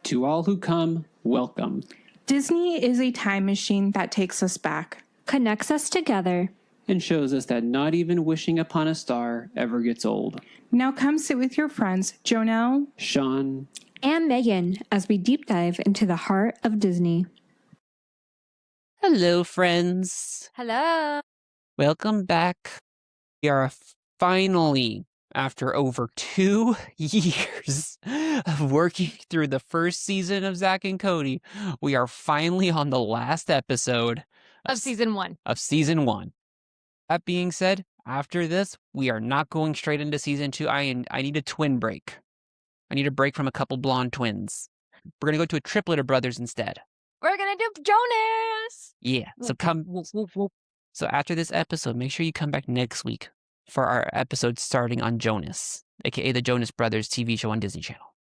To all who come, welcome. Disney is a time machine that takes us back, connects us together, and shows us that not even wishing upon a star ever gets old. Now come sit with your friends, Jonelle, Sean, and Megan as we deep dive into the heart of Disney. Hello, friends. Hello. Welcome back. We are finally, after over 2 years of working through the first season of Zack and Cody, we are finally on the last episode Of season 1. That being said, after this, we are not going straight into season 2. I need a twin break. I need a break from a couple blonde twins. We're going to go to a triplet of brothers instead. We're going to do Jonas. Yeah. So after this episode, make sure you come back next week for our episode starting on Jonas, aka the Jonas Brothers TV show on Disney Channel.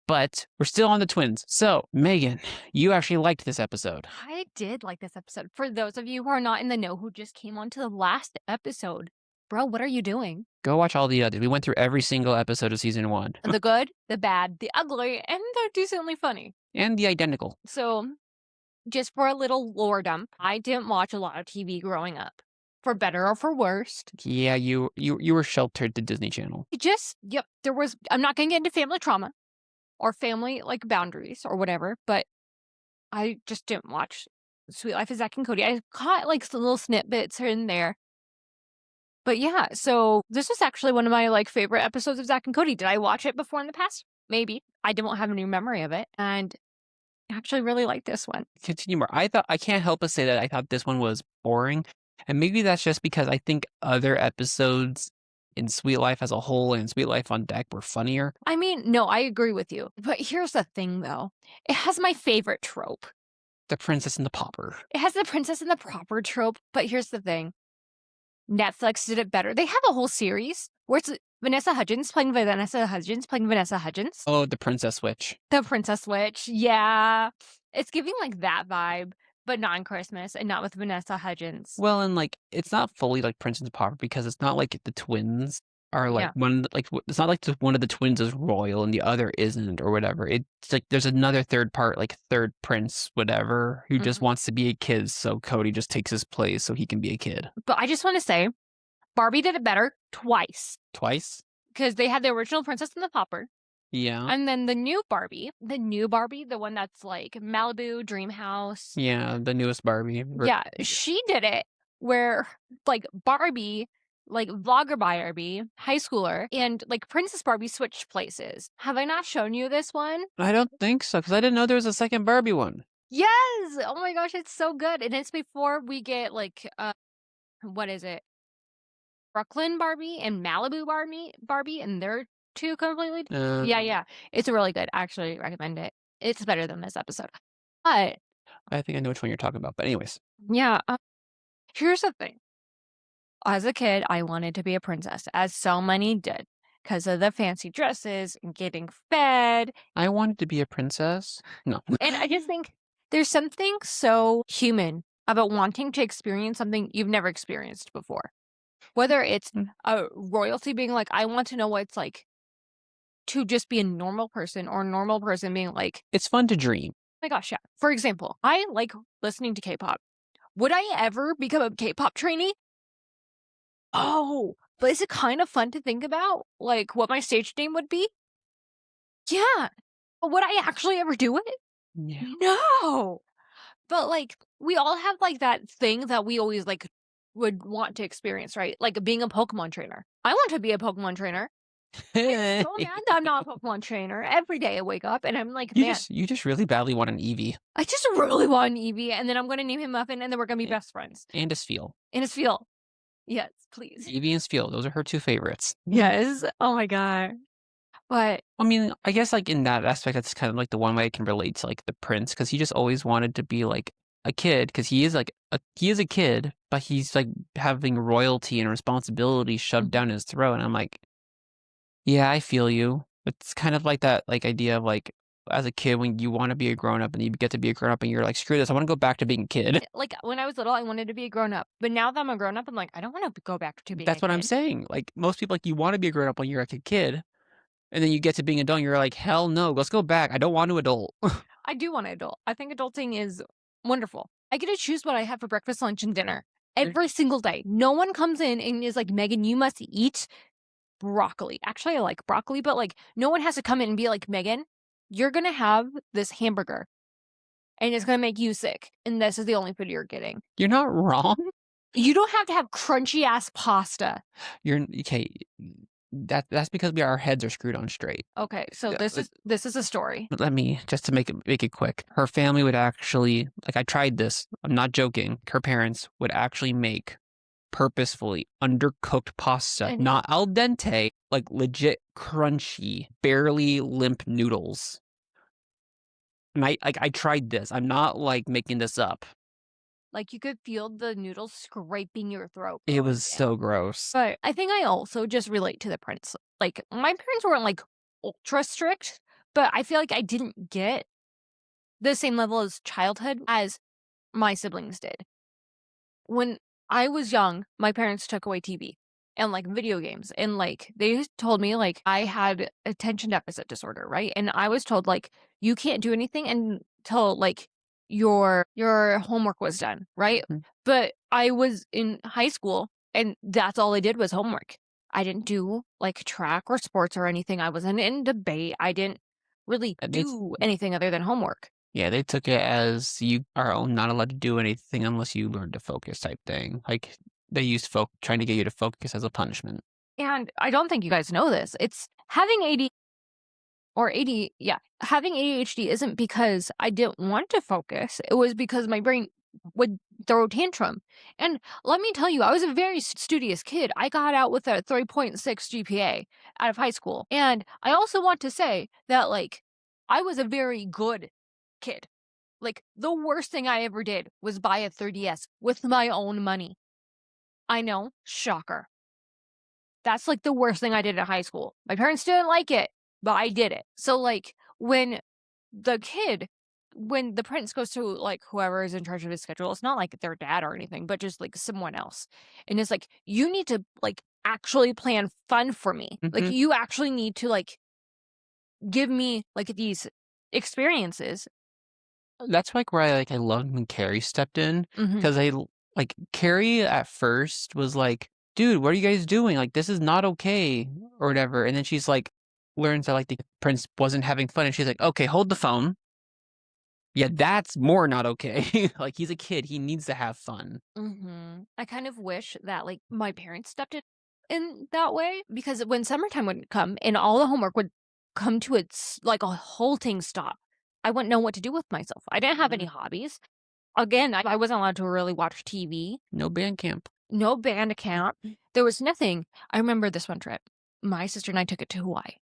But we're still on the twins. So, Megan, you actually liked this episode. I did like this episode. For those of you who are not in the know who just came on to the last episode, bro, what are you doing? Go watch all the others. We went through every single episode of season 1. The good, the bad, the ugly, and the decently funny. And the identical. So, just for a little lore dump, I didn't watch a lot of TV growing up. For better or for worse. Yeah, you were sheltered to Disney Channel. I'm not going to get into family trauma or family, boundaries or whatever, but I just didn't watch Sweet Life of Zack and Cody. I caught, some little snippets here and there. But yeah, so this was actually one of my, favorite episodes of Zack and Cody. Did I watch it before in the past? Maybe. I don't have any memory of it, and I actually really liked this one. Continue more. I can't help but say that I thought this one was boring. And maybe that's just because I think other episodes in Sweet Life as a whole and Sweet Life on Deck were funnier. I mean, no, I agree with you. But here's the thing, though. It has my favorite trope. The Princess and the Pauper. It has the Princess and the Pauper trope, but here's the thing. Netflix did it better. They have a whole series where it's Vanessa Hudgens playing Vanessa Hudgens. Oh, the Princess Switch. The Princess Switch, yeah. It's giving, that vibe. But not in Christmas and not with Vanessa Hudgens. Well, and it's not fully like Princess and Pauper because it's not like the twins are it's not like one of the twins is royal and the other isn't or whatever. It's like there's another third part, third prince, whatever, who just wants to be a kid. So Cody just takes his place so he can be a kid. But I just want to say, Barbie did it better twice. Twice? Because they had the original Princess and the Pauper. Yeah. And then the new Barbie, the one that's Malibu, Dream House. Yeah, the newest Barbie. Yeah, she did it where Barbie, vlogger Barbie, high schooler, and Princess Barbie switched places. Have I not shown you this one? I don't think so, because I didn't know there was a second Barbie one. Yes! Oh my gosh, it's so good. And it's before we get what is it? Brooklyn Barbie and Malibu Barbie, and they're two completely. Yeah. It's really good. I actually recommend it. It's better than this episode. But I think I know which one you're talking about. But anyways. Yeah. Here's the thing. As a kid, I wanted to be a princess, as so many did, because of the fancy dresses and getting fed. I wanted to be a princess. No. And I just think there's something so human about wanting to experience something you've never experienced before. Whether it's a royalty being I want to know what it's like to just be a normal person, or a normal person being it's fun to dream. Oh my gosh, yeah. For example, I like listening to K-pop. Would I ever become a K-pop trainee? Oh, but is it kind of fun to think about? What my stage name would be? Yeah. But would I actually ever do it? Yeah. No. But we all have that thing that we always would want to experience, right? Being a Pokemon trainer. I want to be a Pokemon trainer. I'm so mad that I'm not a Pokemon trainer. Every day I wake up and I'm you just really badly want an Eevee. I just really want an Eevee, and then I'm going to name him Muffin, and then we're going to be best friends. And a Spheal. Yes, please. Eevee and Spheal, those are her two favorites. Yes. Oh my god. But I mean, I guess in that aspect, that's kind of the one way I can relate to the prince, because he just always wanted to be a kid, because he is a kid, but he's having royalty and responsibility shoved down his throat, and I'm yeah, I feel you. It's kind of that idea of as a kid when you want to be a grown up and you get to be a grown up and you're screw this, I want to go back to being a kid. When I was little, I wanted to be a grown up, but now that I'm a grown up, I'm I don't want to go back to being. That's what I'm saying. Most people you want to be a grown up when you're a kid, And then you get to being adult and you're like, hell no, let's go back. I don't want to adult. I do want to adult. I think adulting is wonderful. I get to choose what I have for breakfast, lunch, and dinner every single day. No one comes in and is like, Megan, you must eat broccoli. Actually, I like broccoli, but like no one has to come in and be like, Megan, you're going to have this hamburger and it's going to make you sick. And this is the only food you're getting. You're not wrong. You don't have to have crunchy ass pasta. You're okay. That's because our heads are screwed on straight. Okay, so Yeah, this is a story. Let me just to make it quick. Her family would actually, like, I tried this. I'm not joking. Her parents would actually make purposefully undercooked pasta, And- not al dente, like legit crunchy, barely limp noodles. And I tried this. I'm not like making this up. Like you could feel the noodles scraping your throat. It going was down. so gross. But I think I also just relate to the prince. Like my parents weren't like ultra strict, but I feel like I didn't get the same level of childhood as my siblings did. When I was young, my parents took away TV and like video games, and like they told me like I had attention deficit disorder, right? And I was told like you can't do anything until like your homework was done, right? Mhm. But I was in high school and that's all I did was homework. I didn't do like track or sports or anything. I wasn't in debate. I didn't really And it's- do anything other than homework. Yeah, they took it as you are not allowed to do anything unless you learn to focus type thing. Like they used trying to get you to focus as a punishment. And I don't think you guys know this. It's having having ADHD isn't because I didn't want to focus. It was because my brain would throw a tantrum. And let me tell you, I was a very studious kid. I got out with a 3.6 GPA out of high school. And I also want to say that, like, I was a very good kid. Like, the worst thing I ever did was buy a 30S with my own money. I know, shocker. That's like the worst thing I did in high school. My parents didn't like it, but I did it. So like when the prince goes to like whoever is in charge of his schedule, it's not like their dad or anything, but just like someone else. And it's like, you need to like actually plan fun for me. Like Mhm. you actually need to like give me like these experiences. That's like where I loved when Carrie stepped in Mhm. because like Carrie at first was like, dude, what are you guys doing? Like this is not okay or whatever. And then she's like learns that like the prince wasn't having fun and she's like, okay, hold the phone. Yeah, that's more not okay. Like he's a kid, he needs to have fun. I kind of wish that like my parents stepped in that way, because when summertime would come and all the homework would come to its like a halting stop, I wouldn't know what to do with myself. I didn't have any hobbies. Again, I wasn't allowed to really watch TV. No band camp. No band camp. There was nothing. I remember this one trip. My sister and I took it to Hawaii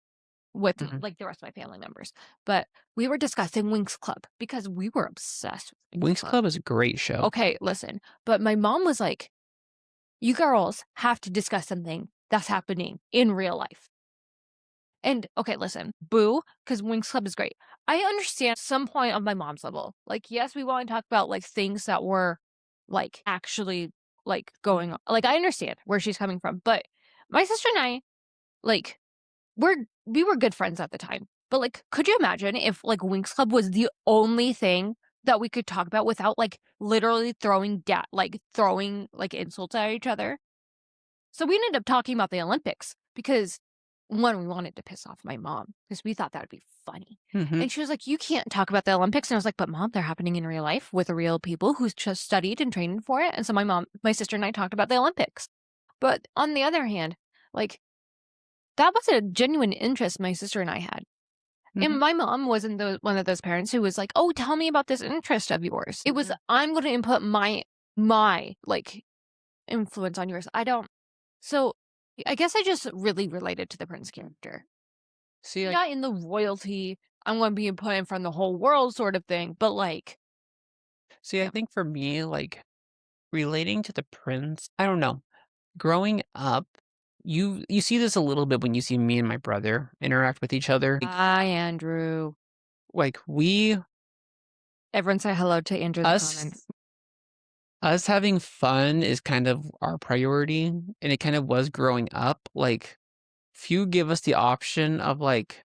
with Mhm. like the rest of my family members. But we were discussing Winx Club because we were obsessed with Winx Club is a great show. Okay, listen. But my mom was like, you girls have to discuss something that's happening in real life. And okay, listen, boo, because Winx Club is great. I understand some point on my mom's level. Like, yes, we want to talk about like things that were like actually like going on. Like, I understand where she's coming from, but my sister and I, like, we were good friends at the time. But like, could you imagine if like Winx Club was the only thing that we could talk about without like literally throwing insults at each other? So we ended up talking about the Olympics because one, we wanted to piss off my mom because we thought that would be funny. Mhm. And she was like, you can't talk about the Olympics. And I was like, but mom, they're happening in real life with real people who's just studied and trained for it. And so my sister and I talked about the Olympics. But on the other hand, like that was a genuine interest my sister and I had. And Mhm. my mom wasn't one of those parents who was like, oh, tell me about this interest of yours. It was, I'm going to input my like influence on yours. So I guess I just really related to the prince character. See, like, Not in the royalty, I'm going to be put in front of the whole world sort of thing, but like, I think for me, like relating to the prince, I don't know. Growing up, you see this a little bit when you see me and my brother interact with each other. hi, Andrew. Like Everyone say hello to Andrew in the us comments. us having fun is kind of our priority, and it kind of was growing up. Like if you give us the option of like,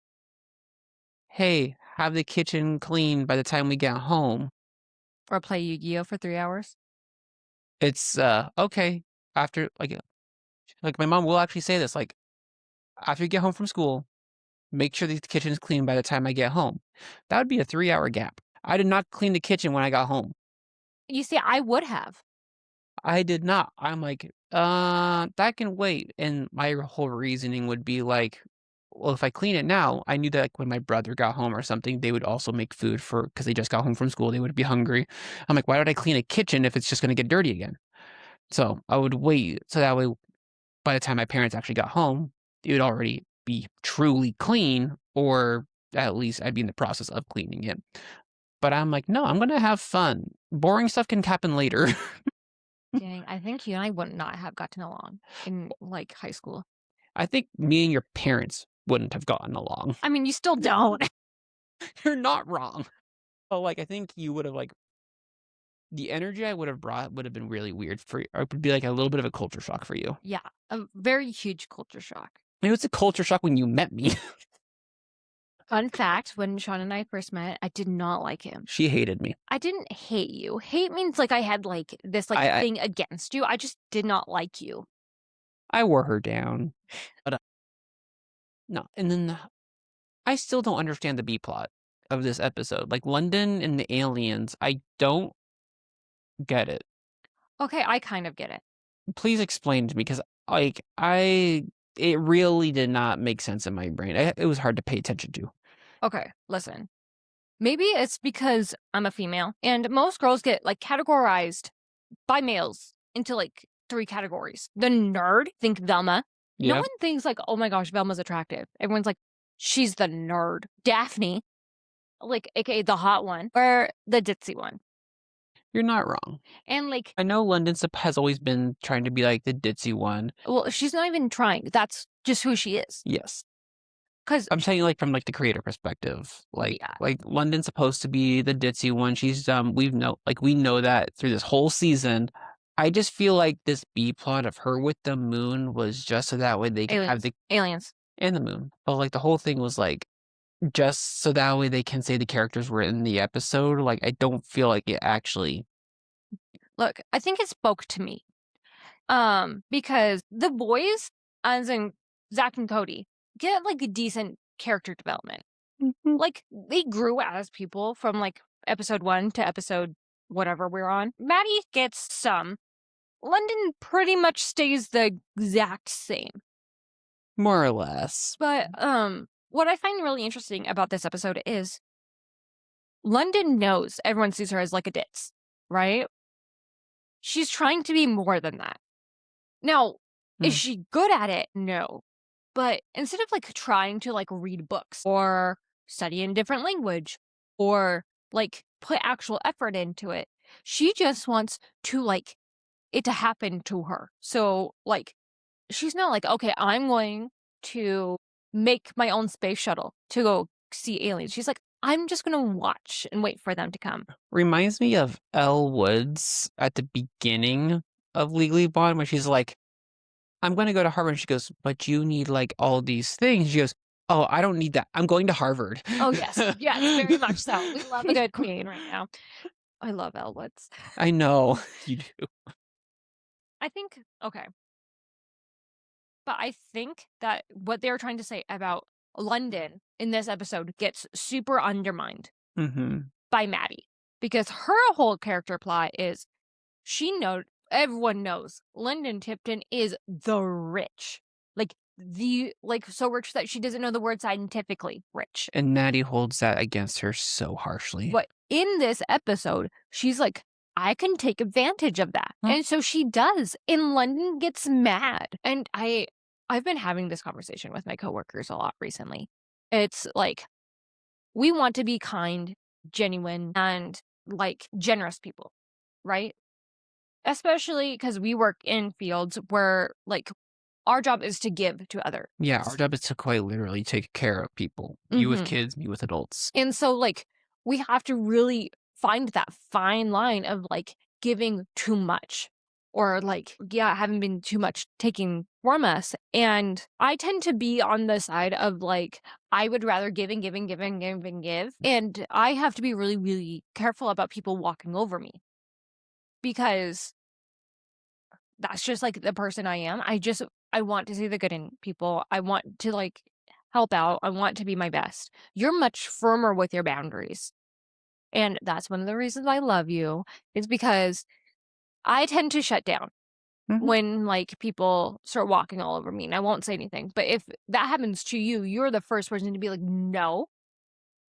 hey, have the kitchen clean by the time we get home, Or play Yu-Gi-Oh for 3 hours. it's okay. After like my mom will actually say this, like, after you get home from school, make sure the kitchen's clean by the time I get home. That would be a 3-hour gap. I did not clean the kitchen when I got home. You see, I would have. I did not. I'm like, that can wait. And my whole reasoning would be like, well, if I clean it now, I knew that like when my brother got home or something, they would also make food because they just got home from school. They would be hungry. I'm like, why would I clean a kitchen if it's just going to get dirty again? So I would wait. So that way, by the time my parents actually got home, it would already be truly clean, or at least I'd be in the process of cleaning it. But I'm like, no, I'm going to have fun. Boring stuff can happen later. Dang, I think you and I would not have gotten along in like high school. I think me and your parents wouldn't have gotten along. I mean, you still don't. You're not wrong. But like, I think you would have like the energy I would have brought would have been really weird for you. Or it would be like a little bit of a culture shock for you. Yeah, a very huge culture shock. It was a culture shock when you met me. Fun fact, when Sean and I first met, I did not like him. She hated me. I didn't hate you. Hate means like I had like this like I thing against you. I just did not like you. I wore her down. But no, and then I still don't understand the B plot of this episode. Like London and the aliens, I don't get it. Okay, I kind of get it. Please explain to me, because like it really did not make sense in my brain. It was hard to pay attention to. Okay, listen. Maybe it's because I'm a female and most girls get like categorized by males into like 3 categories. The nerd, think Velma. No Yeah. one thinks like, oh my gosh, Velma's attractive. Everyone's like, she's the nerd. Daphne, like aka the hot one, or the ditzy one. You're not wrong. And like, I know London has always been trying to be like the ditzy one. well, she's not even trying. That's just who she is. Yes. Because I'm saying like from like the creator perspective. Like Yeah. like London's supposed to be the ditzy one. She's we know that through this whole season. I just feel like this B plot of her with the moon was just so that way they can have aliens. and the moon. But like the whole thing was like just so that way they can say the characters were in the episode. Like I don't feel like it actually. Look, I think it spoke to me. Because the boys, as in Zack and Cody, get like a decent character development. Like they grew as people from like episode 1 to episode whatever we're on. Maddie gets some. London pretty much stays the exact same. More or less. But what I find really interesting about this episode is London knows everyone sees her as like a ditz, right? She's trying to be more than that. Now, is she good at it? No. But instead of like trying to like read books or study in different language or like put actual effort into it, she just wants to like it to happen to her. So like she's not like, okay, I'm going to make my own space shuttle to go see aliens. She's like, I'm just going to watch and wait for them to come. Reminds me of Elle Woods at the beginning of Legally Blonde, where she's like, I'm going to go to Harvard. And she goes, but you need like all these things. She goes, oh, I don't need that. I'm going to Harvard. Oh, yes. Yes, very much so. We love a good queen right now. I love Elle Woods. I know you do. I think, okay. But I think that what they're trying to say about London in this episode gets super undermined by Maddie. Because her whole character plot is everyone knows London Tipton is the rich. Like so rich that she doesn't know the word scientifically rich. And Maddie holds that against her so harshly. But in this episode, she's like, I can take advantage of that. And so she does. And London gets mad. And I've been having this conversation with my coworkers a lot recently. It's like, we want to be kind, genuine, and like generous people, right? Especially because we work in fields where like our job is to give to others. Yeah, our job is to quite literally take care of people. You with kids, me with adults. And so like we have to really find that fine line of like giving too much or like, haven't been too much taking from us. And I tend to be on the side of like, I would rather give and give and give and give and give. And I have to be really, really careful about people walking over me because that's just like the person I am. I want to see the good in people. I want to like help out. I want to be my best. You're much firmer with your boundaries. And that's one of the reasons I love you is because I tend to shut down when like people start walking all over me and I won't say anything. But if that happens to you, you're the first person to be like, no,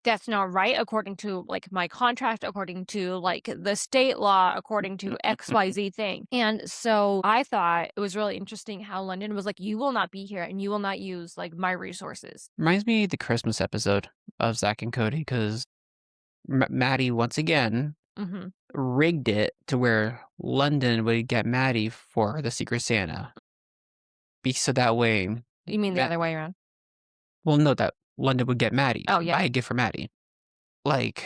that's not right according to like my contract, according to like the state law, according to XYZ thing. And so I thought it was really interesting how London was like, you will not be here and you will not use like my resources. Reminds me of the Christmas episode of Zack and Cody because Maddie, once again, Mm-hmm. rigged it to where London would get Maddie for the Secret Santa. So that way... You mean the other way around? Well, no, that London would get Maddie. Oh, yeah. Buy a gift for Maddie. Like,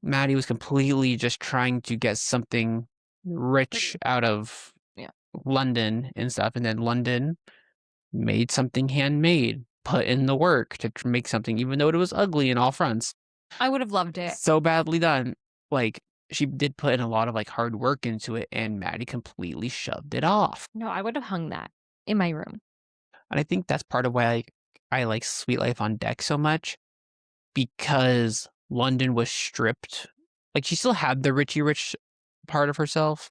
Maddie was completely just trying to get something rich out of London and stuff. And then London made something handmade, put in the work to make something, even though it was ugly in all fronts. I would have loved it. So badly done. Like, she did put in a lot of like hard work into it, and Maddie completely shoved it off. No, I would have hung that in my room. And I think that's part of why I like Sweet Life on Deck so much, because London was stripped. Like, she still had the Richie Rich part of herself,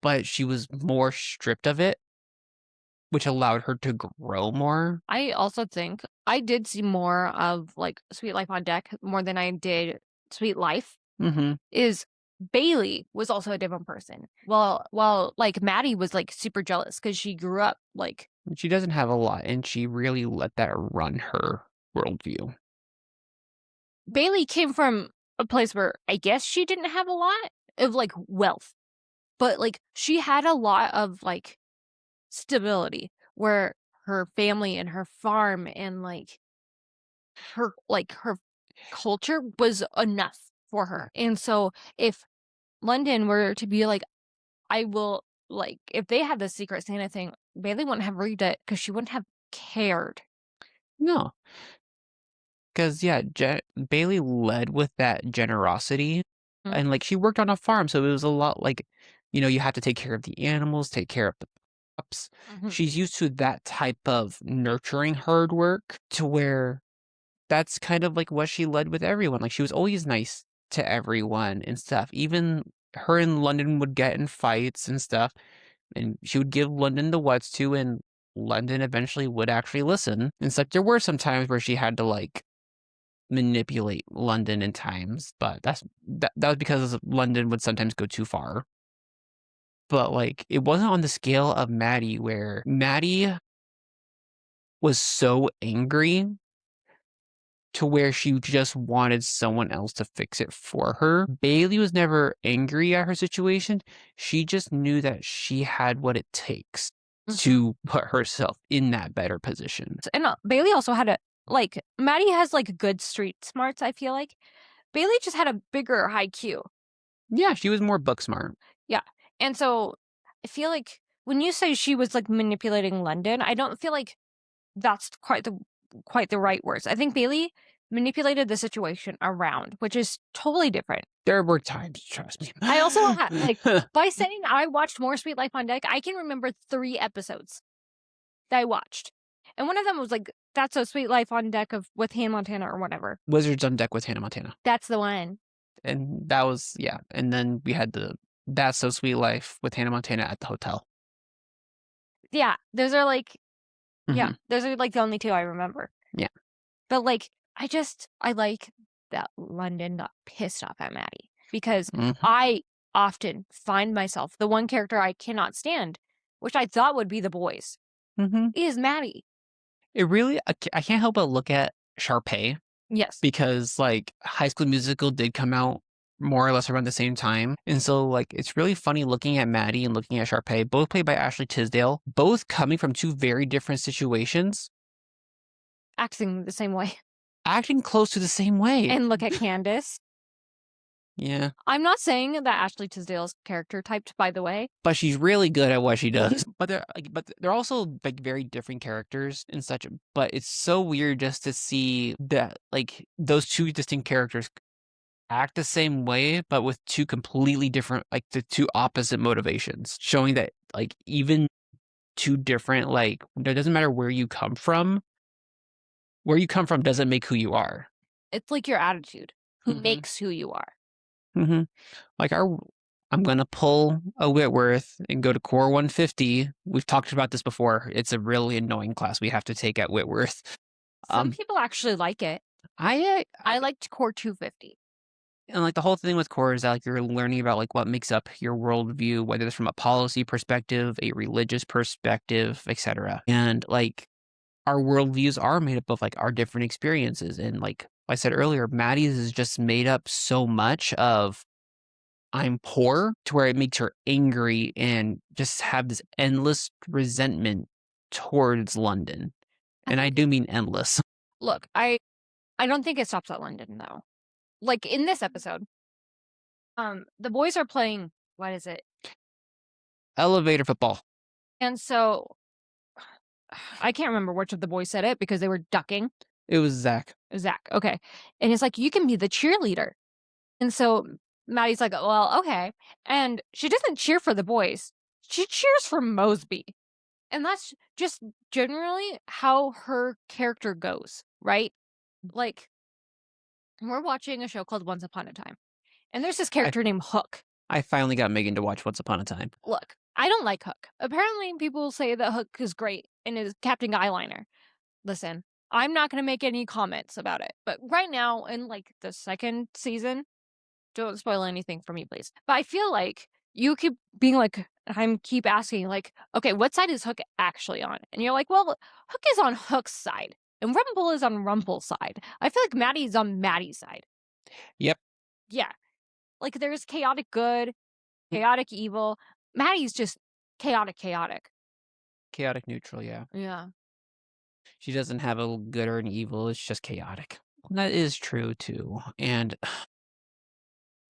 but she was more stripped of it, which allowed her to grow more. I also think I did see more of like Sweet Life on Deck more than I did Sweet Life. Mm-hmm. Is Bailey was also a different person. While like Maddie was like super jealous because she grew up like... She doesn't have a lot, and she really let that run her worldview. Bailey came from a place where I guess she didn't have a lot of like wealth, but like she had a lot of like stability where her family and her farm and like her culture was enough for her. And so if London were to be like, I will, like, if they had the Secret Santa thing, Bailey wouldn't have read it because she wouldn't have cared. No. Because, Bailey led with that generosity. Mm. And, like, she worked on a farm, so it was a lot like, you have to take care of the animals, take care of the crops. Mhm. She's used to that type of nurturing hard work to where that's kind of like what she led with everyone. Like, she was always nice to everyone and stuff. Even her and London would get in fights and stuff, and she would give London the what's to, and London eventually would actually listen. And stuff. There were some times where she had to, like, manipulate London in times, but that was because London would sometimes go too far. But like, it wasn't on the scale of Maddie, where Maddie was so angry to where she just wanted someone else to fix it for her. Bailey was never angry at her situation. She just knew that she had what it takes to put herself in that better position. And Bailey also had Maddie has like good street smarts, I feel like. Bailey just had a bigger IQ. Yeah, she was more book smart. Yeah. And so I feel like when you say she was like manipulating London, I don't feel like that's quite the right words. I think Bailey manipulated the situation around, which is totally different. There were times, trust me. I also had, by saying I watched more Sweet Life on Deck, I can remember 3 episodes that I watched. And one of them was like, That's So Sweet Life on Deck with Hannah Montana or whatever. Wizards on Deck with Hannah Montana. That's the one. And that was, and then we had the That's So Sweet Life with Hannah Montana at the hotel. Yeah, those are like, Mhm. those are like the only 2 I remember. Yeah. But like, I like that London got pissed off at Maddie because I often find myself, the one character I cannot stand, which I thought would be the boys, is Maddie. It really, I can't help but look at Sharpay. Yes. Because like High School Musical did come out more or less around the same time. And so like, it's really funny looking at Maddie and looking at Sharpay, both played by Ashley Tisdale, both coming from 2 very different situations. Acting the same way. Acting close to the same way. And look at Candace. Yeah. I'm not saying that Ashley Tisdale's character typed, by the way. But she's really good at what she does. But they're also like very different characters and such. But it's so weird just to see that like those two distinct characters act the same way, but with two completely different, like the two opposite motivations, showing that like even two different, like it doesn't matter where you come from. Where you come from doesn't make who you are. It's like your attitude who Mhm. makes who you are. Mm-hmm. Like I'm gonna pull a Whitworth and go to core 150. We've talked about this before. It's a really annoying class we have to take at Whitworth. Some people actually like it. I liked core 250. and like the whole thing with core is that like you're learning about like what makes up your worldview, whether it's from a policy perspective, a religious perspective, etc. And like our worldviews are made up of like our different experiences. And like I said earlier, Maddie's is just made up so much of I'm poor to where it makes her angry and just have this endless resentment towards London. And I do mean endless. Look, I don't think it stops at London though. Like in this episode, the boys are playing, what is it? Elevator football. And so I can't remember which of the boys said it because they were ducking. It was Zack. Zack, okay. And he's like, you can be the cheerleader. And so Maddie's like, well, okay. And she doesn't cheer for the boys. She cheers for Mosby. And that's just generally how her character goes, right? Like, we're watching a show called Once Upon a Time. And there's this character named Hook. I finally got Megan to watch Once Upon a Time. Look, I don't like Hook. Apparently, people say that Hook is great and is Captain Eyeliner. Listen, I'm not going to make any comments about it. But right now, in like the second season, don't spoil anything for me, please. But I feel like you keep being like, keep asking, like, okay, what side is Hook actually on? And you're like, well, Hook is on Hook's side, and Rumple is on Rumple's side. I feel like Maddie's on Maddie's side. Yep. Yeah. Like, there's chaotic good, chaotic evil. Maddie's just chaotic. Chaotic neutral, yeah. Yeah. She doesn't have a good or an evil, it's just chaotic. That is true too. And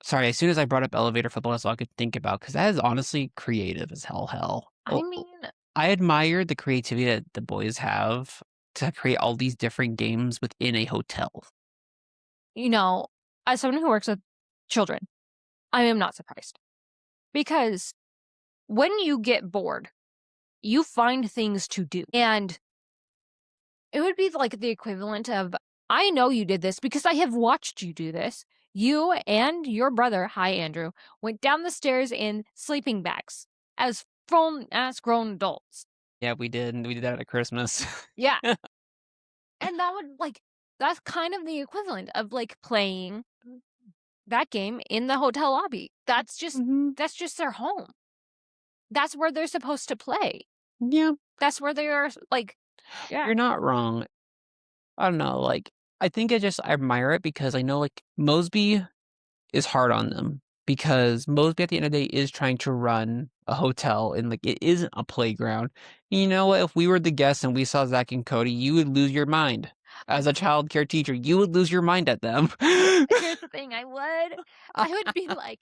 sorry, as soon as I brought up elevator football, that's all I could think about because that is honestly creative as hell. I mean, I admire the creativity that the boys have to create all these different games within a hotel. you know, as someone who works with children, I am not surprised. Because when you get bored, you find things to do. And it would be like the equivalent of, I know you did this because I have watched you do this. You and your brother, hi Andrew, went down the stairs in sleeping bags as grown adults. Yeah, we did. We did that at Christmas. Yeah. And that would that's kind of the equivalent of like playing that game in the hotel lobby. That's just their home. That's where they're supposed to play. Yeah. That's where they are like, yeah. You're not wrong. I don't know, like I think I admire it because I know like Mosby is hard on them because Mosby at the end of the day is trying to run a hotel and like it isn't a playground. You know what? If we were the guests and we saw Zack and Cody, you would lose your mind. As a child care teacher, you would lose your mind at them. Here's the thing, I would be like,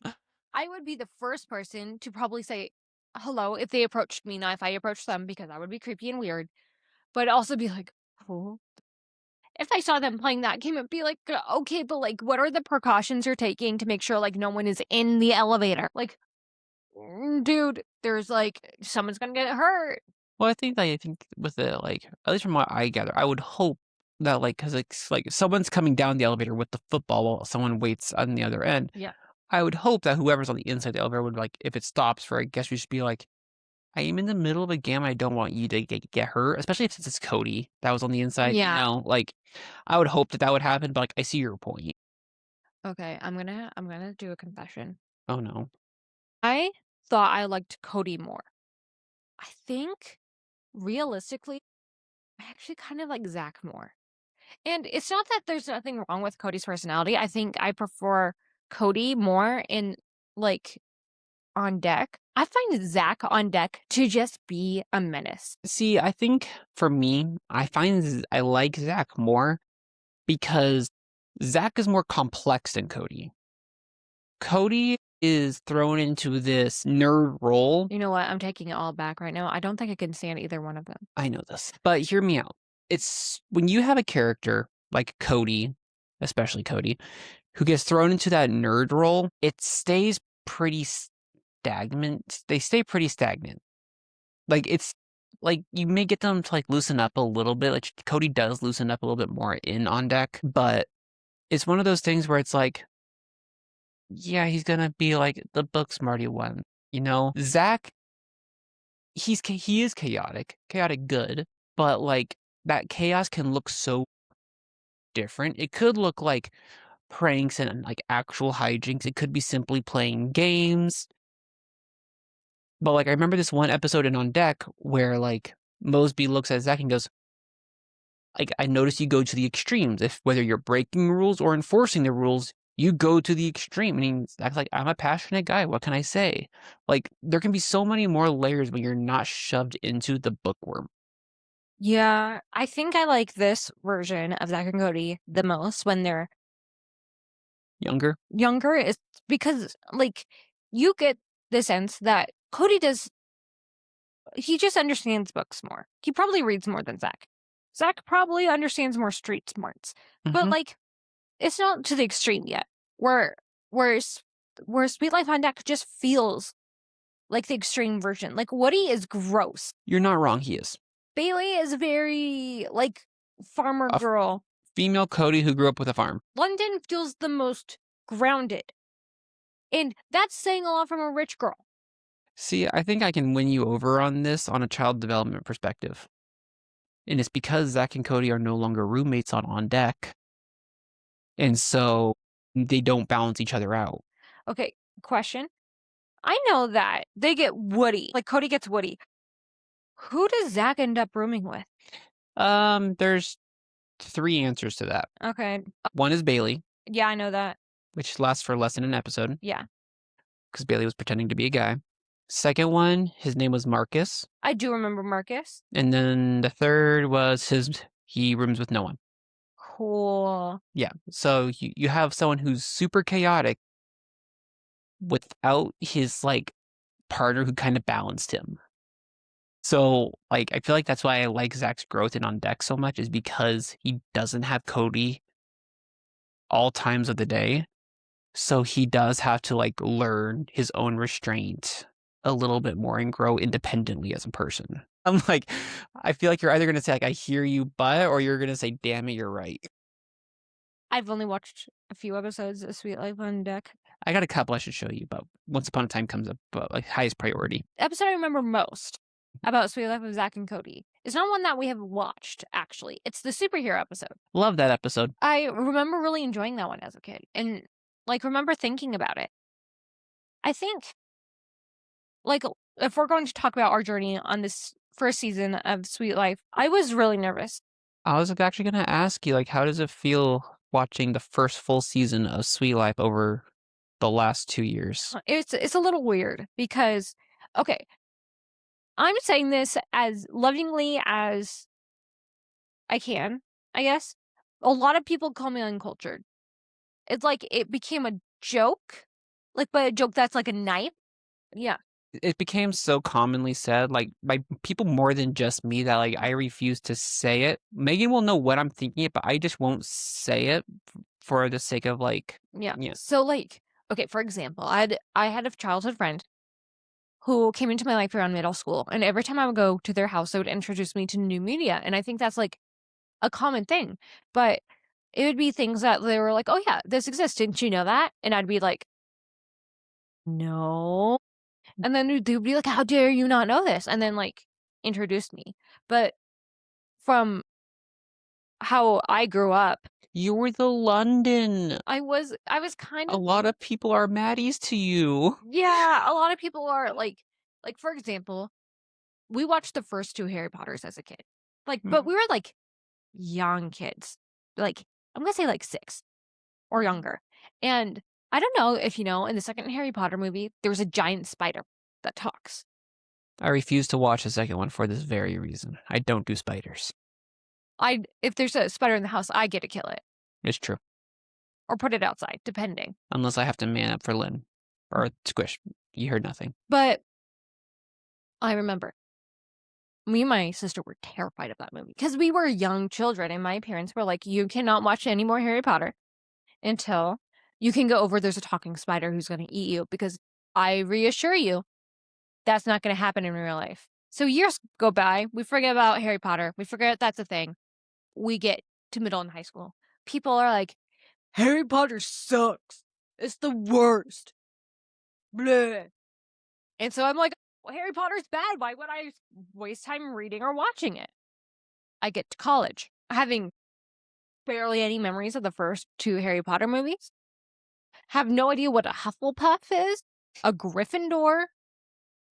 I would be the first person to probably say hello if they approached me, not if I approached them, because that would be creepy and weird. But also be like, oh. If I saw them playing that game, it'd be like, okay, but like, what are the precautions you're taking to make sure like no one is in the elevator? Like, dude, there's like someone's gonna get hurt. Well, I think with the like, at least from what I gather, I would hope that like, because it's like someone's coming down the elevator with the football while someone waits on the other end. Yeah. I would hope that whoever's on the inside of the elevator would like, if it stops for a guest, you should be like, I am in the middle of a game. I don't want you to get hurt, especially if it's Cody that was on the inside. Yeah. You know, like I would hope that would happen, but like I see your point. Okay, I'm gonna do a confession. Oh no. I thought I liked Cody more. I think realistically, I actually kind of like Zack more. And it's not that there's nothing wrong with Cody's personality. I think I prefer Cody more in like on deck. I find Zack on deck to just be a menace. See, I think for me, I find I like Zack more because Zack is more complex than Cody. Cody is thrown into this nerd role. You know what? I'm taking it all back right now. I don't think I can stand either one of them. I know this, but hear me out. It's when you have a character like Cody, especially Cody, who gets thrown into that nerd role, it stays pretty stagnant. They stay pretty stagnant. Like it's like you may get them to like loosen up a little bit. Like Cody does loosen up a little bit more in On Deck, but it's one of those things where it's like, yeah, he's gonna be like the book smarty one. Zack, he is chaotic good, but like that chaos can look so different. It could look like pranks and like actual hijinks. It could be simply playing games. But like I remember this one episode in On Deck where like Mosby looks at Zack and goes, like, I notice you go to the extremes. If whether you're breaking rules or enforcing the rules, you go to the extreme. And Zack's like, I'm a passionate guy. What can I say? Like, there can be so many more layers when you're not shoved into the bookworm. Yeah, I think I like this version of Zack and Cody the most when they're Younger. Is because like you get the sense that Cody he just understands books more. He probably reads more than Zack. Zack probably understands more street smarts. But like it's not to the extreme yet. Where Sweet Life on Deck just feels like the extreme version. Like Woody is gross. You're not wrong, he is. Bailey is very like farmer girl. Female Cody who grew up with a farm. London feels the most grounded. And that's saying a lot from a rich girl. See, I think I can win you over on this on a child development perspective. And it's because Zack and Cody are no longer roommates on Deck. And so they don't balance each other out. Okay, question. I know that they get Woody. Like Cody gets Woody. Who does Zack end up rooming with? There's 3 answers to that. Okay. One is Bailey. Yeah, I know that. Which lasts for less than an episode. Yeah. Because Bailey was pretending to be a guy. Second one, his name was Marcus. I do remember Marcus. And then the third was he rooms with no one. Cool. Yeah. So you have someone who's super chaotic without his like partner who kind of balanced him. So like I feel like that's why I like Zack's growth in On Deck so much, is because he doesn't have Cody all times of the day. So he does have to like learn his own restraint a little bit more and grow independently as a person. I'm like, I feel like you're either going to say like, I hear you, but, or you're going to say, damn it, you're right. I've only watched a few episodes of Sweet Life on Deck. I got a couple I should show you, but Once Upon a Time comes up, but like highest priority. The episode I remember most about Sweet Life of Zack and Cody is not one that we have watched, actually. It's the superhero episode. Love that episode. I remember really enjoying that one as a kid and like remember thinking about it. I think like if we're going to talk about our journey on this first season of Sweet Life, I was really nervous. I was actually going to ask you, like, how does it feel watching the first full season of Sweet Life over the last 2 years? It's a little weird because, okay, I'm saying this as lovingly as I can, I guess. A lot of people call me uncultured. It's like it became a joke, like, but a joke that's like a knife. Yeah. It became so commonly said, like, by people more than just me, that, like, I refuse to say it. Megan will know what I'm thinking, but I just won't say it for the sake of, like... Yeah. So, like, okay, for example, I had a childhood friend who came into my life around middle school, and every time I would go to their house, they would introduce me to new media, and I think that's, like, a common thing. But it would be things that they were like, oh, yeah, this exists. Didn't you know that? And I'd be like, no. And then they'd be like, how dare you not know this? And then, like, introduce me. But from how I grew up... You were the London. I was kind of... A lot of people are Maddies to you. Yeah, a lot of people are, like, for example, we watched the first 2 Harry Potters as a kid. Like, but we were, like, young kids. Like, I'm gonna say, like, 6 or younger. And I don't know if you know, in the second Harry Potter movie, there was a giant spider that talks. I refuse to watch the second one for this very reason. I don't do spiders. If there's a spider in the house, I get to kill it. It's true. or put it outside, depending. Unless I have to man up for Lynn or Squish. You heard nothing. But I remember me and my sister were terrified of that movie because we were young children, and my parents were like, "You cannot watch any more Harry Potter until you can go over. There's a talking spider who's going to eat you." Because I reassure you, that's not going to happen in real life. So years go by. We forget about Harry Potter. We forget that's a thing. We get to middle and high school. People are like, Harry Potter sucks. It's the worst. Bleh. And so I'm like, well, Harry Potter's bad. Why would I waste time reading or watching it? I get to college, having barely any memories of the first 2 Harry Potter movies. Have no idea what a Hufflepuff is, a Gryffindor,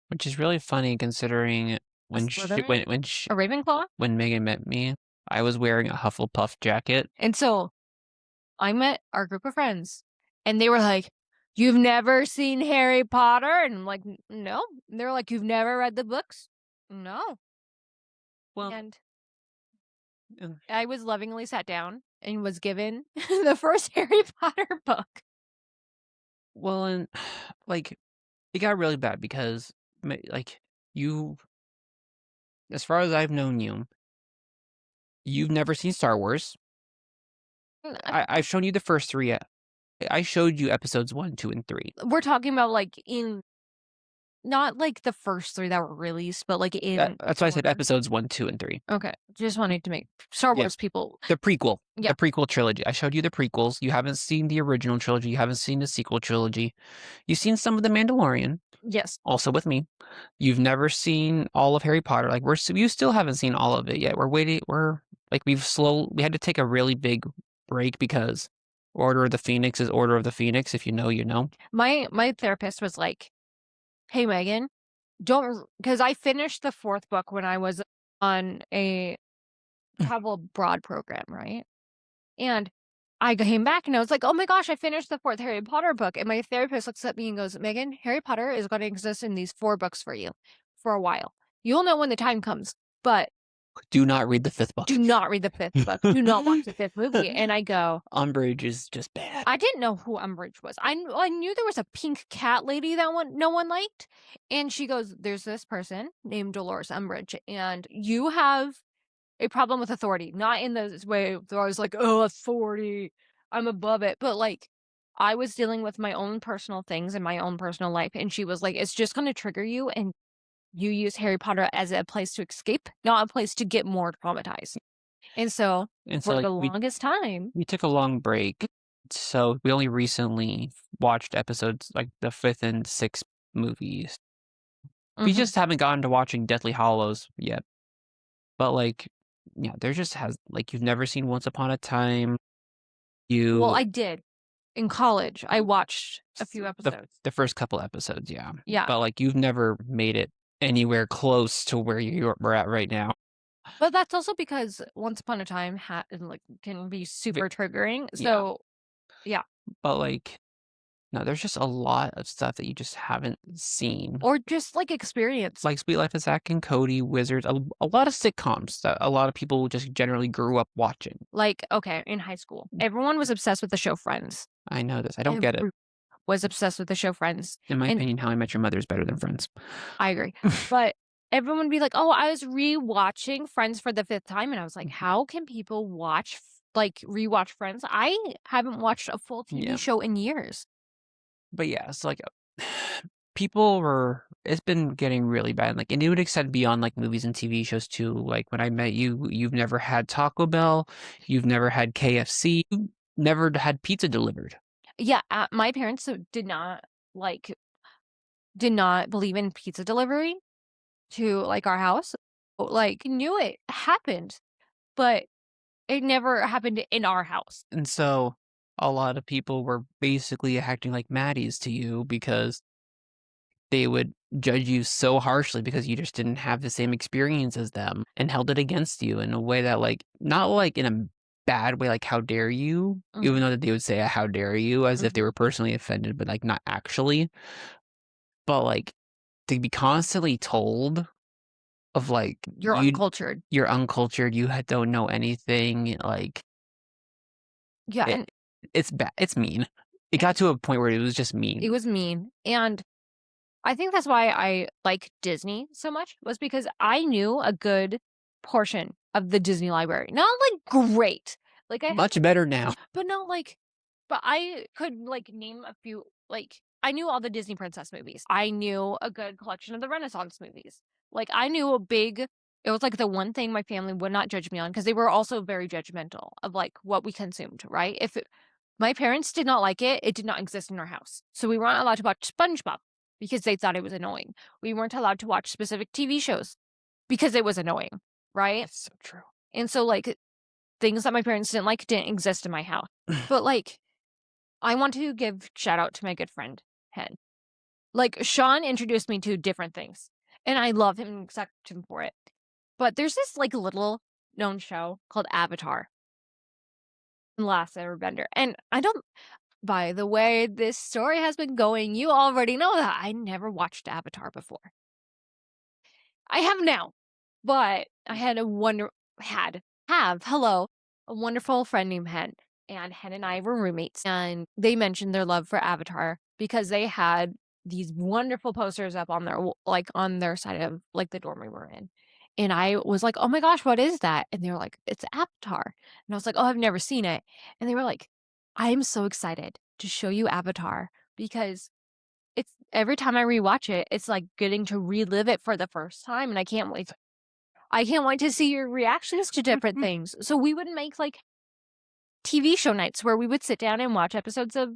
Which is really funny considering when Slytherin? A Ravenclaw. when Megan met me, I was wearing a Hufflepuff jacket. And so I met our group of friends, and they were like, "You've never seen Harry Potter?" And I'm like, "No." And they're like, "You've never read the books?" "No." Well, And uh, I was lovingly sat down and was given the first Harry Potter book. well, and like it got really bad because like you, as far as I've known you, you've never seen Star Wars. I've shown you the first 3. I showed you episodes 1, 2, and 3. We're talking about like in not like the first 3 that were released, but like in That's why I said order. episodes 1, 2, and 3. Okay, just wanted to make Star Yeah. Wars people. The prequel. Yeah. The prequel trilogy. I showed you the prequels. You haven't seen the original trilogy. You haven't seen the sequel trilogy. You've seen some of The Mandalorian, Yes. also with me. You've never seen all of Harry Potter. Like you still haven't seen all of it yet. We're waiting. We had to take a really big break because Order of the Phoenix is Order of the Phoenix. If you know, you know. My therapist was like, "Hey, Megan, because I finished the 4th book when I was on a travel abroad program, right? And I came back and I was like, oh my gosh, I finished the 4th Harry Potter book. And my therapist looks at me and goes, Megan, Harry Potter is going to exist in these 4 books for you for a while. You'll know when the time comes, but Do not read the 5th book. do not read the 5th book. Do not watch the 5th movie." And I go, Umbridge is just bad. I didn't know who Umbridge was. I knew there was a pink cat lady that no one liked. And she goes, there's this person named Dolores Umbridge, and you have a problem with authority. Not in the way where I was like, oh, authority, I'm above it. But like, I was dealing with my own personal things in my own personal life. And she was like, it's just going to trigger you. And you use Harry Potter as a place to escape, not a place to get more traumatized. And so for like, the longest time, we took a long break. So we only recently watched episodes like the 5th and 6th movies. We just haven't gotten to watching Deathly Hallows yet. But like, yeah, there just has like you've never seen Once Upon a Time. well, I did in college. I watched a few episodes. The first couple episodes, yeah. Yeah. But like you've never made it anywhere close to where we're at right now. But that's also because Once Upon a Time can be super triggering. So yeah. But like, no, there's just a lot of stuff that you just haven't seen. Or just like experience. Like Sweet Life of Zack and Cody, Wizards, a lot of sitcoms that a lot of people just generally grew up watching. Like, okay, in high school, everyone was obsessed with the show Friends. I know this. I don't get it. Was obsessed with the show Friends. In my opinion, How I Met Your Mother is better than Friends. I agree. But everyone would be like, oh, I was rewatching Friends for the 5th time. And I was like, how can people rewatch Friends? I haven't watched a full TV show in years. But yeah, it's like it's been getting really bad. Like, and it would extend beyond like movies and TV shows too. Like when I met you, you've never had Taco Bell, you've never had KFC, you never had pizza delivered. Yeah, my parents did not believe in pizza delivery to like our house. Like, knew it happened, but it never happened in our house. And so a lot of people were basically acting like Maddies to you because they would judge you so harshly because you just didn't have the same experience as them and held it against you in a way that like, not like in a bad way, like how dare you, even though that they would say a how dare you as if they were personally offended, but like not actually. But like to be constantly told of like You're uncultured. You're uncultured, you don't know anything, like yeah, It's bad. It's mean. It got to a point where it was just mean. It was mean. And I think that's why I like Disney so much, was because I knew a good portion of the Disney library. Not like great. Like I Much better now. but no, like, but I could like name a few. Like I knew all the Disney princess movies. I knew a good collection of the Renaissance movies. Like I knew a big. It was like the one thing my family would not judge me on, because they were also very judgmental of like what we consumed. Right? My parents did not like it, it did not exist in our house. So we weren't allowed to watch SpongeBob because they thought it was annoying. We weren't allowed to watch specific TV shows because it was annoying. Right? It's so true. And so like things that my parents didn't like didn't exist in my house. But like, I want to give shout out to my good friend, Hen. Like, Sean introduced me to different things, and I love him and accept him for it. But there's this like little known show called Avatar. Last Airbender. And I don't, by the way, this story has been going, you already know that I never watched Avatar before. I have now, but I had a wonderful friend named Hen, and Hen and I were roommates, and they mentioned their love for Avatar because they had these wonderful posters up on on their side of like the dorm we were in. And I was like, "Oh my gosh, what is that?" And they were like, "It's Avatar." And I was like, "Oh, I've never seen it." And they were like, "I'm so excited to show you Avatar because it's every time I rewatch it, it's like getting to relive it for the first time, and I can't wait. I can't wait to see your reactions to different things." So we would make like TV show nights where we would sit down and watch episodes of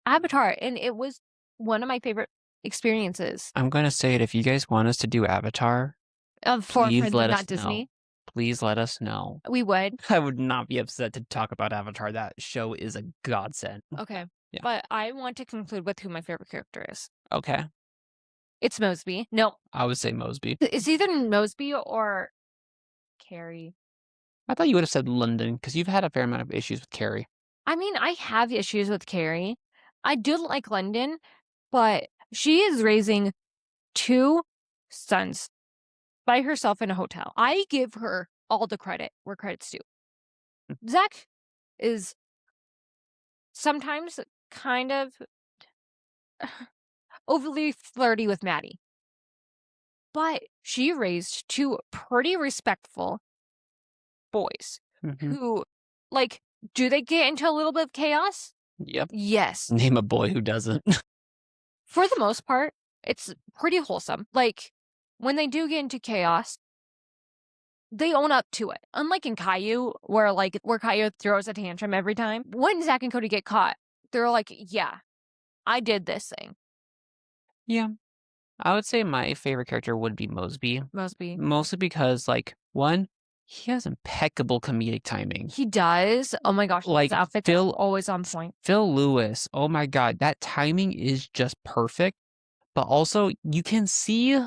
Avatar, and it was one of my favorite experiences. I'm gonna say it. If you guys want us to do Avatar, For please friends let of us not Disney, know. Please let us know. we would. I would not be upset to talk about Avatar. That show is a godsend. Okay. Yeah. But I want to conclude with who my favorite character is. Okay. It's Mosby. No, I would say Mosby. it's either Mosby or Carrie. I thought you would have said London because you've had a fair amount of issues with Carrie. I mean, I have issues with Carrie. I do like London, but she is raising 2 sons by herself in a hotel. I give her all the credit where credit's due. Zack is sometimes kind of overly flirty with Maddie, but she raised 2 pretty respectful boys Mhm. who, like, do they get into a little bit of chaos? Yep. Yes. Name a boy who doesn't. For the most part, it's pretty wholesome. Like, when they do get into chaos, they own up to it. Unlike in Caillou, where Caillou throws a tantrum every time. When Zack and Cody get caught, they're like, "Yeah, I did this thing." Yeah. I would say my favorite character would be Mosby. Mosby. Mostly because, like, one, he has impeccable comedic timing. He does. Oh my gosh, Like, his outfits Phil- are always on point. Phil Lewis, oh my god, that timing is just perfect. But also, you can see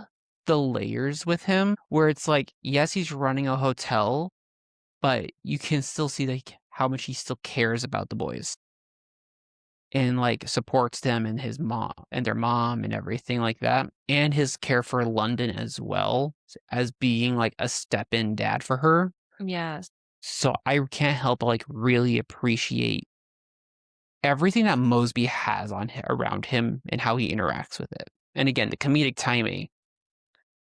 the layers with him where it's like, yes, he's running a hotel, but you can still see like how much he still cares about the boys and like supports them and his mom and their mom and everything like that. And his care for London as well as being like a step-in dad for her. Yes. So I can't help but like really appreciate everything that Mosby has around him and how he interacts with it. And again, the comedic timing.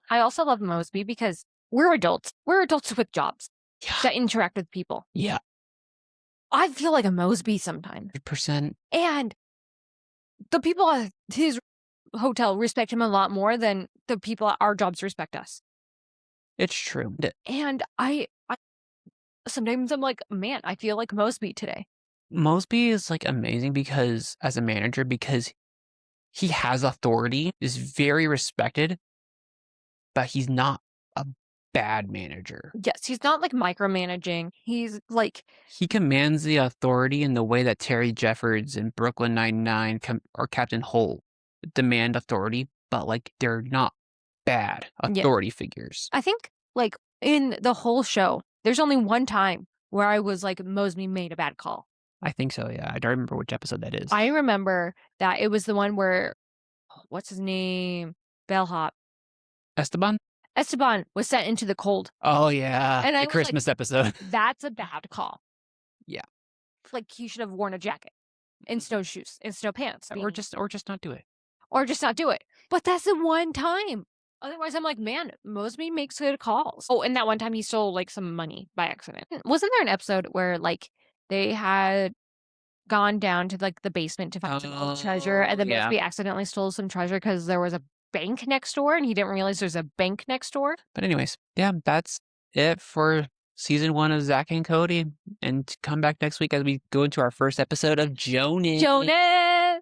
I also love Mosby because we're adults. We're adults with jobs Yeah. that interact with people. Yeah. I feel like a Mosby sometimes. 100%. And the people at his hotel respect him a lot more than the people at our jobs respect us. It's true. And I sometimes I'm like, man, I feel like Mosby today. Mosby is like amazing because as a manager, because he has authority, is very respected, but he's not a bad manager. Yes, he's not like micromanaging. He's like, He commands the authority in the way that Terry Jeffords and Brooklyn Nine-Nine or Captain Holt demand authority, but like they're not bad authority figures. I think like in the whole show, there's only one time where I was like, Mosby made a bad call. I think so, yeah. I don't remember which episode that is. I remember that it was the one where, what's his name? Bellhop. Esteban was sent into the cold. Oh, yeah. And I the was like, Christmas episode. That's a bad call. Yeah. Like he should have worn a jacket. in snowshoes, in snow pants, or just not do it. or just not do it. But that's the one time. Otherwise, I'm like, man, Mosby makes good calls. Oh, and that one time he stole like some money by accident. Wasn't there an episode where like they had gone down to like the basement to find some old treasure, and then yeah. Mosby accidentally stole some treasure because there was a bank next door, and he didn't realize there's a bank next door? But anyways, yeah, that's it for season 1 of Zack and Cody. And come back next week as we go into our first episode of Jonas. Jonas!